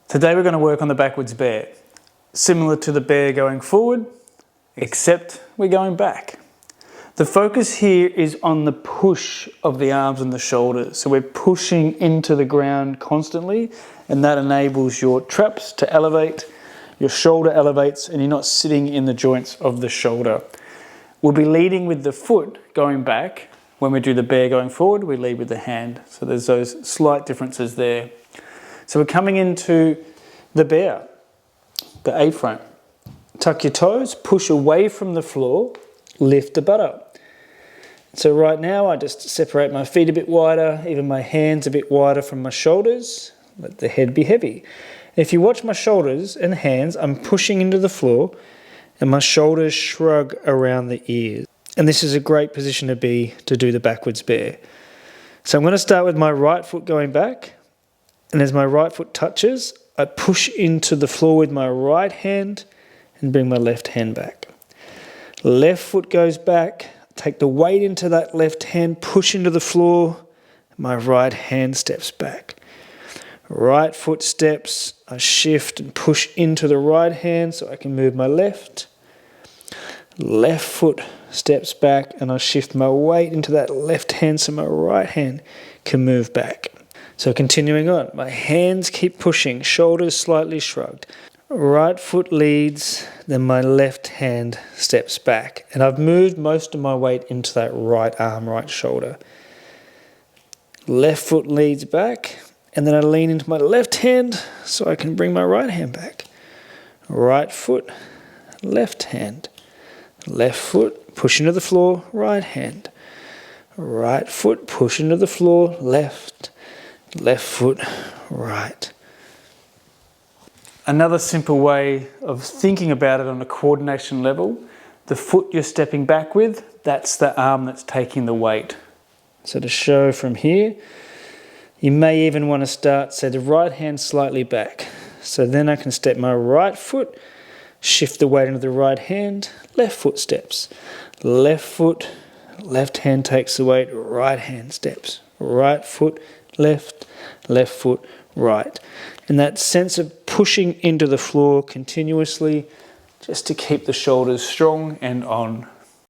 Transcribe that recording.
Today we're going to work on the backwards bear. Similar to the bear going forward, except we're going back. The focus here is on the push of the arms and the shoulders. So we're pushing into the ground constantly, and that enables your traps to elevate, your shoulder elevates, and you're not sitting in the joints of the shoulder. We'll be leading with the foot going back. When we do the bear going forward, we lead with the hand. So there's those slight differences there. So we're coming into the bear, the A-frame. Tuck your toes, push away from the floor, lift the butt up. So right now I just separate my feet a bit wider, even my hands a bit wider from my shoulders. Let the head be heavy. If you watch my shoulders and hands, I'm pushing into the floor and my shoulders shrug around the ears. And this is a great position to be to do the backwards bear. So I'm going to start with my right foot going back. And as my right foot touches, I push into the floor with my right hand and bring my left hand back. Left foot goes back, take the weight into that left hand, push into the floor, my right hand steps back. Right foot steps, I shift and push into the right hand so I can move my left. Left foot steps back and I shift my weight into that left hand so my right hand can move back. So continuing on, my hands keep pushing, shoulders slightly shrugged. Right foot leads, then my left hand steps back. And I've moved most of my weight into that right arm, right shoulder. Left foot leads back, and then I lean into my left hand so I can bring my right hand back. Right foot, left hand. Left foot, push into the floor, right hand. Right foot, push into the floor, left. Left foot, right. Another simple way of thinking about it on a coordination level, the foot you're stepping back with, that's the arm that's taking the weight. So to show from here, you may even want to start, say, the right hand slightly back. So then I can step my right foot, shift the weight into the right hand, left foot steps. Left foot, left hand takes the weight, right hand steps. Right foot, left, left foot, right. And that sense of pushing into the floor continuously just to keep the shoulders strong and on.